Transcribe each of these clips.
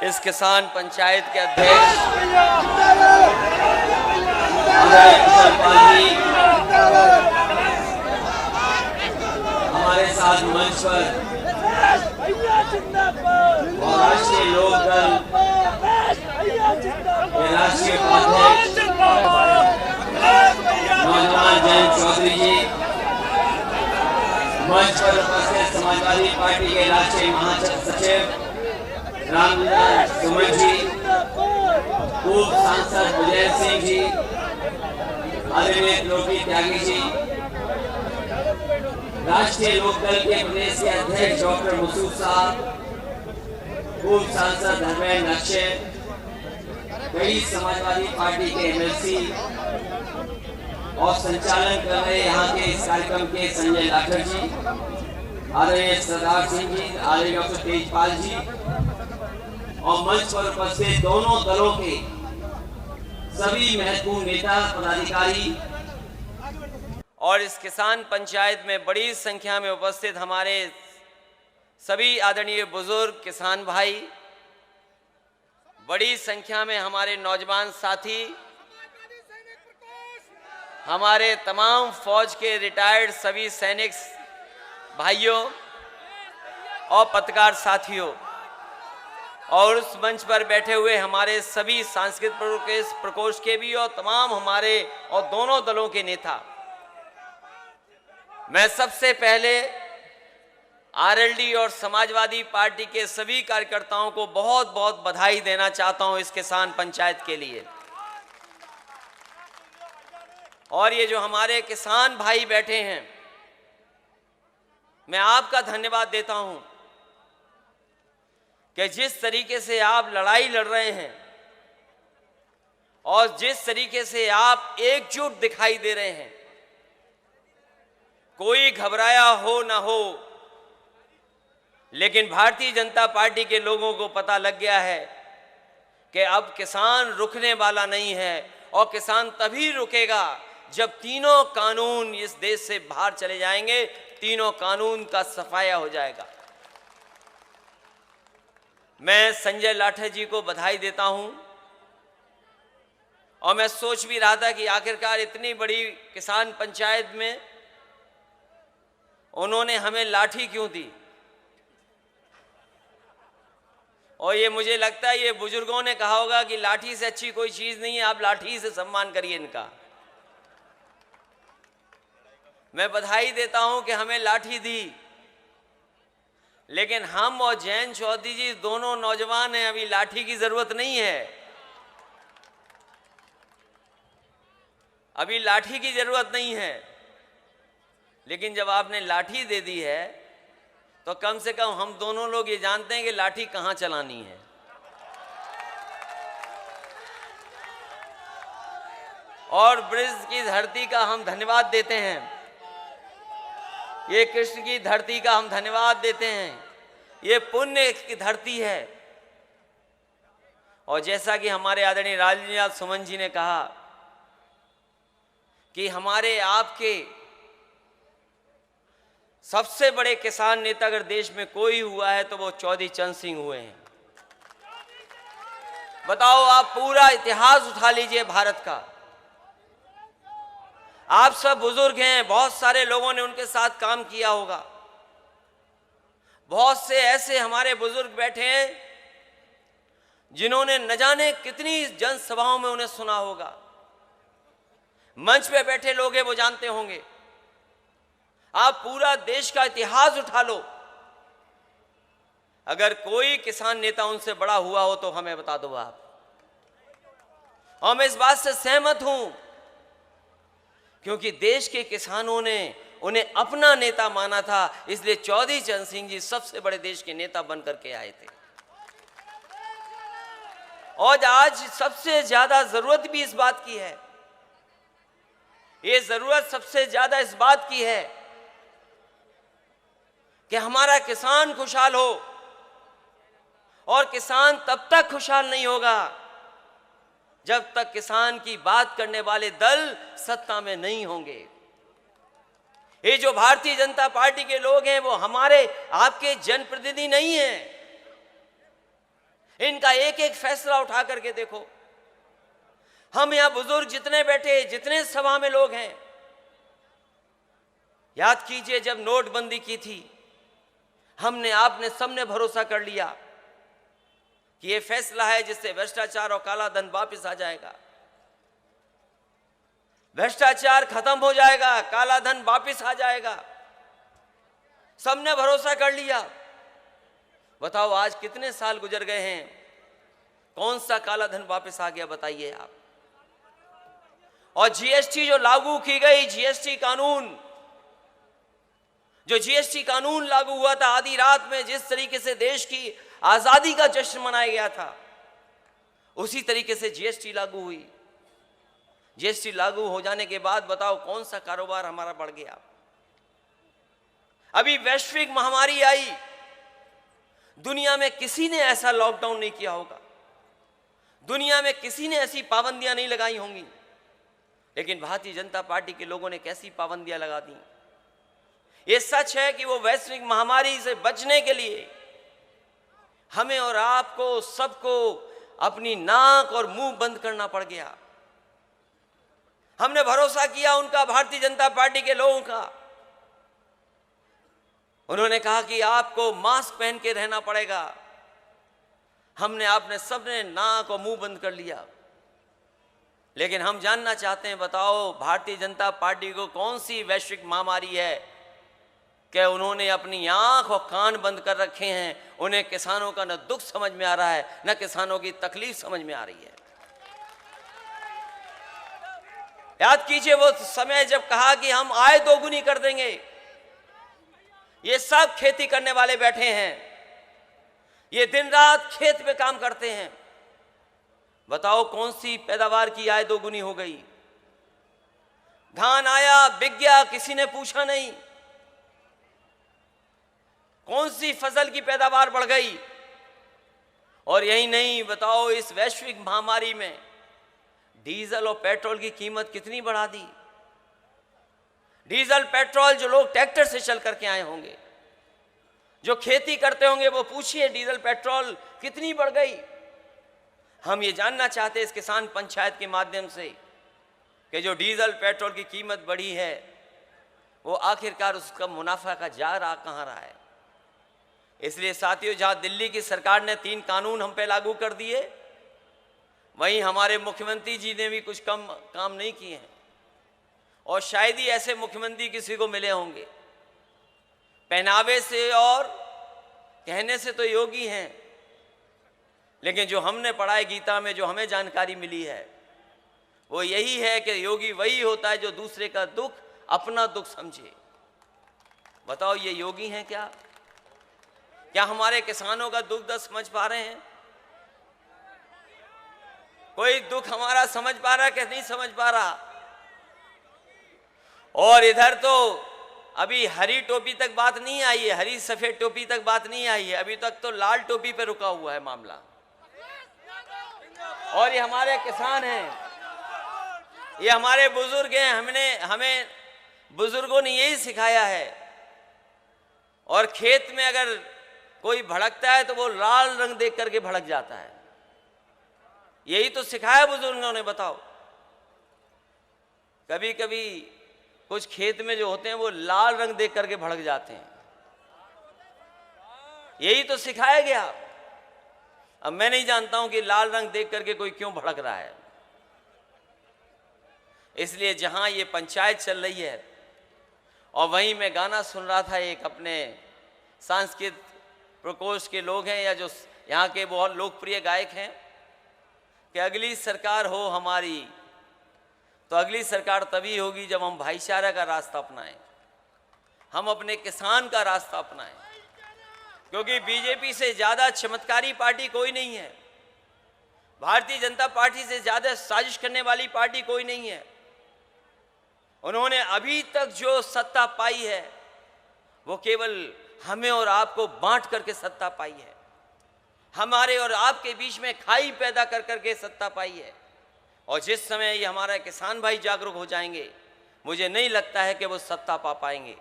इस किसान पंचायत के अध्यक्ष हमारे साथ मंच पर और राष्ट्रीय लोकदल के राष्ट्रीय उपाध्यक्ष नौजवान जयंत चौधरी जी, मंच पर उपस्थित समाजवादी पार्टी के राष्ट्रीय महासचिव रामविलास सुमन जी, पूर्व सांसद विजय सिंह जी, आदरणीय लोकी त्यागी जी, राष्ट्रीय लोकदल के प्रदेश के अध्यक्ष डॉक्टर मसूद साहब, पूर्व सांसद धर्मेंद्र अक्षय, कई समाजवादी पार्टी के एमएलसी और संचालन कर रहे यहाँ के इस कार्यक्रम के संजय लाठर जी, आदरणीय सरदार सिंह जी, आदरणीय डॉक्टर तेजपाल जी और मंच पर उपस्थित दोनों दलों के सभी महत्वपूर्ण नेता पदाधिकारी और इस किसान पंचायत में बड़ी संख्या में उपस्थित हमारे सभी आदरणीय बुजुर्ग किसान भाई, बड़ी संख्या में हमारे नौजवान साथी, हमारे तमाम फौज के रिटायर्ड सभी सैनिक भाइयों और पत्रकार साथियों और उस मंच पर बैठे हुए हमारे सभी सांस्कृतिक प्रकोष्ठ के भी और तमाम हमारे और दोनों दलों के नेता, मैं सबसे पहले आरएलडी और समाजवादी पार्टी के सभी कार्यकर्ताओं को बहुत बहुत बधाई देना चाहता हूं इस किसान पंचायत के लिए। और ये जो हमारे किसान भाई बैठे हैं, मैं आपका धन्यवाद देता हूं कि जिस तरीके से आप लड़ाई लड़ रहे हैं और जिस तरीके से आप एकजुट दिखाई दे रहे हैं, कोई घबराया हो ना हो, लेकिन भारतीय जनता पार्टी के लोगों को पता लग गया है कि अब किसान रुकने वाला नहीं है और किसान तभी रुकेगा जब तीनों कानून इस देश से बाहर चले जाएंगे, तीनों कानून का सफाया हो जाएगा। मैं संजय लाठर जी को बधाई देता हूं और मैं सोच भी रहा था कि आखिरकार इतनी बड़ी किसान पंचायत में उन्होंने हमें लाठी क्यों दी। और ये मुझे लगता है ये बुजुर्गों ने कहा होगा कि लाठी से अच्छी कोई चीज नहीं है, आप लाठी से सम्मान करिए इनका। मैं बधाई देता हूं कि हमें लाठी दी, लेकिन हम और जयंत चौधरी जी दोनों नौजवान हैं, अभी लाठी की जरूरत नहीं है, अभी लाठी की जरूरत नहीं है। लेकिन जब आपने लाठी दे दी है तो कम से कम हम दोनों लोग ये जानते हैं कि लाठी कहां चलानी है। और ब्रज की धरती का हम धन्यवाद देते हैं, ये कृष्ण की धरती का हम धन्यवाद देते हैं, ये पुण्य की धरती है। और जैसा कि हमारे आदरणीय रामविलास सुमन जी ने कहा कि हमारे आपके सबसे बड़े किसान नेता अगर देश में कोई हुआ है तो वो चौधरी चरण सिंह हुए हैं। बताओ, आप पूरा इतिहास उठा लीजिए भारत का, आप सब बुजुर्ग हैं, बहुत सारे लोगों ने उनके साथ काम किया होगा, बहुत से ऐसे हमारे बुजुर्ग बैठे हैं जिन्होंने न जाने कितनी जनसभाओं में उन्हें सुना होगा, मंच पे बैठे लोग हैं वो जानते होंगे। आप पूरा देश का इतिहास उठा लो, अगर कोई किसान नेता उनसे बड़ा हुआ हो तो हमें बता दो आप। और मैं इस बात से सहमत हूं क्योंकि देश के किसानों ने उन्हें अपना नेता माना था, इसलिए चौधरी चरण सिंह जी सबसे बड़े देश के नेता बनकर के आए थे। और आज सबसे ज्यादा जरूरत भी इस बात की है, ये जरूरत सबसे ज्यादा इस बात की है कि हमारा किसान खुशहाल हो। और किसान तब तक खुशहाल नहीं होगा जब तक किसान की बात करने वाले दल सत्ता में नहीं होंगे। ये जो भारतीय जनता पार्टी के लोग हैं वो हमारे आपके जनप्रतिनिधि नहीं हैं, इनका एक एक फैसला उठा करके देखो। हम यहां बुजुर्ग जितने बैठे, जितने सभा में लोग हैं, याद कीजिए जब नोटबंदी की थी, हमने आपने सबने भरोसा कर लिया कि यह फैसला है जिससे भ्रष्टाचार और काला धन वापस आ जाएगा, भ्रष्टाचार खत्म हो जाएगा, काला धन वापस आ जाएगा। सबने भरोसा कर लिया। बताओ आज कितने साल गुजर गए हैं, कौन सा काला धन वापस आ गया बताइए आप। और जीएसटी जो लागू की गई, जीएसटी कानून, जो जीएसटी कानून लागू हुआ था आधी रात में, जिस तरीके से देश की आजादी का जश्न मनाया गया था, उसी तरीके से जीएसटी लागू हुई। जीएसटी लागू हो जाने के बाद बताओ कौन सा कारोबार हमारा बढ़ गया। अभी वैश्विक महामारी आई, दुनिया में किसी ने ऐसा लॉकडाउन नहीं किया होगा, दुनिया में किसी ने ऐसी पाबंदियां नहीं लगाई होंगी, लेकिन भारतीय जनता पार्टी के लोगों ने कैसी पाबंदियां लगा दी। यह सच है कि वो वैश्विक महामारी से बचने के लिए हमें और आपको सबको अपनी नाक और मुंह बंद करना पड़ गया। हमने भरोसा किया उनका, भारतीय जनता पार्टी के लोगों का। उन्होंने कहा कि आपको मास्क पहन के रहना पड़ेगा। हमने आपने सबने नाक और मुंह बंद कर लिया। लेकिन हम जानना चाहते हैं, बताओ भारतीय जनता पार्टी को कौन सी वैश्विक महामारी है कि उन्होंने अपनी आंख और कान बंद कर रखे हैं। उन्हें किसानों का न दुख समझ में आ रहा है, न किसानों की तकलीफ समझ में आ रही है। याद कीजिए वो समय जब कहा कि हम आय दोगुनी कर देंगे। ये सब खेती करने वाले बैठे हैं, ये दिन रात खेत पे काम करते हैं। बताओ कौन सी पैदावार की आय दोगुनी हो गई। धान आया, बिक गया, किसी ने पूछा नहीं। कौन सी फसल की पैदावार बढ़ गई। और यही नहीं, बताओ इस वैश्विक महामारी में डीजल और पेट्रोल की कीमत कितनी बढ़ा दी। डीजल पेट्रोल जो लोग ट्रैक्टर से चल करके आए होंगे, जो खेती करते होंगे, वो पूछिए डीजल पेट्रोल कितनी बढ़ गई। हम ये जानना चाहते हैं इस किसान पंचायत के माध्यम से कि जो डीजल पेट्रोल की कीमत बढ़ी है, वो आखिरकार उसका मुनाफा का जा रहा कहाँ रहा है। इसलिए साथियों, जहां दिल्ली की सरकार ने 3 कानून हम पे लागू कर दिए, वहीं हमारे मुख्यमंत्री जी ने भी कुछ कम काम नहीं किए हैं। और शायद ही ऐसे मुख्यमंत्री किसी को मिले होंगे। पहनावे से और कहने से तो योगी हैं, लेकिन जो हमने पढ़ा है गीता में, जो हमें जानकारी मिली है, वो यही है कि योगी वही होता है जो दूसरे का दुख अपना दुख समझे। बताओ ये योगी हैं क्या? क्या हमारे किसानों का दुख दर्द समझ पा रहे हैं? कोई दुख हमारा समझ पा रहा है कि नहीं समझ पा रहा? और इधर तो अभी हरी टोपी तक बात नहीं आई है, हरी सफेद टोपी तक बात नहीं आई है, अभी तक तो लाल टोपी पे रुका हुआ है मामला। और ये हमारे किसान हैं, ये हमारे बुजुर्ग हैं, हमें बुजुर्गों ने यही सिखाया है। और खेत में अगर कोई भड़कता है तो वो लाल रंग देख करके भड़क जाता है, यही तो सिखाया बुजुर्गों ने। बताओ, कभी कभी कुछ खेत में जो होते हैं वो लाल रंग देख करके भड़क जाते हैं, यही तो सिखाया गया। अब मैं नहीं जानता हूं कि लाल रंग देख करके कोई क्यों भड़क रहा है। इसलिए जहां ये पंचायत चल रही है, और वहीं मैं गाना सुन रहा था, एक अपने सांस्कृतिक प्रकोष्ठ के लोग हैं या जो यहाँ के बहुत लोकप्रिय गायक हैं, कि अगली सरकार हो हमारी तो अगली सरकार तभी होगी जब हम भाईचारा का रास्ता अपनाएं, हम अपने किसान का रास्ता अपनाएं। क्योंकि बीजेपी से ज्यादा चमत्कारी पार्टी कोई नहीं है, भारतीय जनता पार्टी से ज्यादा साजिश करने वाली पार्टी कोई नहीं है। उन्होंने अभी तक जो सत्ता पाई है वो केवल हमें और आपको बांट करके सत्ता पाई है, हमारे और आपके बीच में खाई पैदा कर करके सत्ता पाई है। और जिस समय ये हमारा किसान भाई जागरूक हो जाएंगे, मुझे नहीं लगता है कि वो सत्ता पा पाएंगे।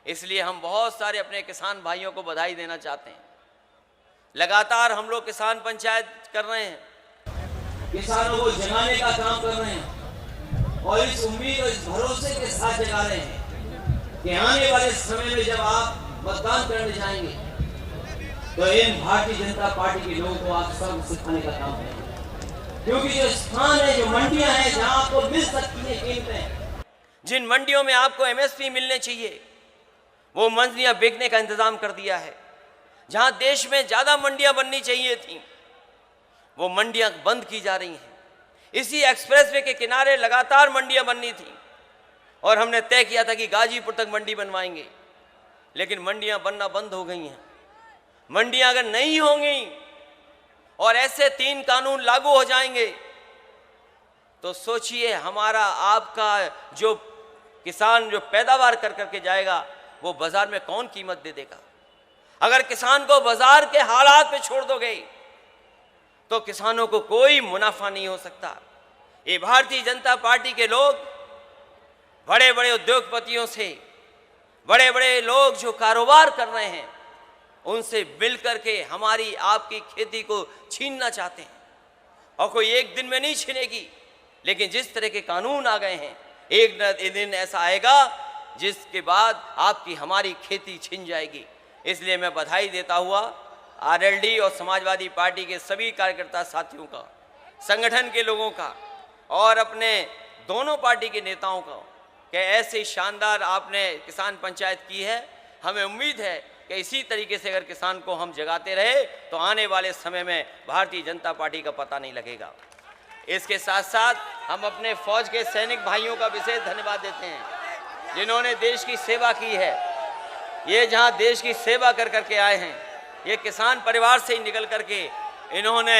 इसलिए हम बहुत सारे अपने किसान भाइयों को बधाई देना चाहते हैं, लगातार हम लोग किसान पंचायत कर रहे हैं, किसानों को जगाने का काम कर रहे हैं और इस उम्मीद और इस भरोसे के साथ जगा रहे हैं कि आने वाले समय में जब आप मतदान करने जाएंगे तो इन भारतीय जनता पार्टी के लोगों को आप सब सिखाने का काम है। क्योंकि जो स्थान है, जो मंडियां हैं जहां आपको मिल सकती है कीमतें, जिन मंडियों में आपको एमएसपी मिलने चाहिए वो मंडियां बेचने का इंतजाम कर दिया है। जहां देश में ज्यादा मंडियां बननी चाहिए थी वो मंडियां बंद की जा रही हैं। इसी एक्सप्रेसवे के किनारे लगातार मंडियां बननी थी और हमने तय किया था कि गाजीपुर तक मंडी बनवाएंगे, लेकिन मंडियां बनना बंद हो गई हैं। मंडियां अगर नहीं होंगी और ऐसे 3 कानून लागू हो जाएंगे तो सोचिए हमारा आपका जो किसान जो पैदावार कर करके जाएगा वो बाजार में कौन कीमत दे देगा। अगर किसान को बाजार के हालात पे छोड़ दोगे तो किसानों को कोई मुनाफा नहीं हो सकता। ये भारतीय जनता पार्टी के लोग बड़े बड़े उद्योगपतियों से, बड़े बड़े लोग जो कारोबार कर रहे हैं उनसे मिल करके हमारी आपकी खेती को छीनना चाहते हैं और कोई एक दिन में नहीं छीनेगी, लेकिन जिस तरह के कानून आ गए हैं एक न एक दिन ऐसा आएगा जिसके बाद आपकी हमारी खेती छिन जाएगी। इसलिए मैं बधाई देता हुआ आरएलडी और समाजवादी पार्टी के सभी कार्यकर्ता साथियों का, संगठन के लोगों का और अपने दोनों पार्टी के नेताओं का कि ऐसे शानदार आपने किसान पंचायत की है। हमें उम्मीद है कि इसी तरीके से अगर किसान को हम जगाते रहे तो आने वाले समय में भारतीय जनता पार्टी का पता नहीं लगेगा। इसके साथ साथ हम अपने फौज के सैनिक भाइयों का विशेष धन्यवाद देते हैं जिन्होंने देश की सेवा की है। ये जहां देश की सेवा कर करके आए हैं, ये किसान परिवार से ही निकल करके इन्होंने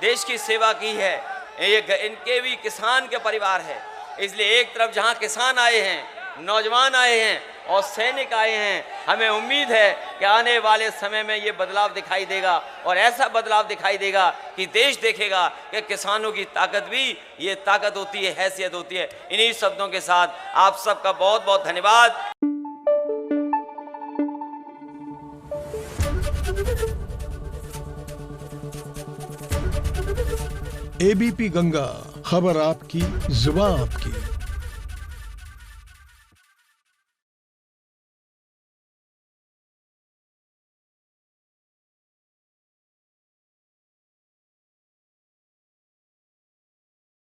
देश की सेवा की है। ये इनके भी किसान के परिवार है। इसलिए एक तरफ जहां किसान आए हैं, नौजवान आए हैं और सैनिक आए हैं, हमें उम्मीद है कि आने वाले समय में ये बदलाव दिखाई देगा और ऐसा बदलाव दिखाई देगा कि देश देखेगा कि किसानों की ताकत भी ये ताकत होती है, हैसियत होती है। इन्हीं शब्दों के साथ आप सबका बहुत बहुत धन्यवाद। एबीपी गंगा, खबर आपकी, जुबान आपकी।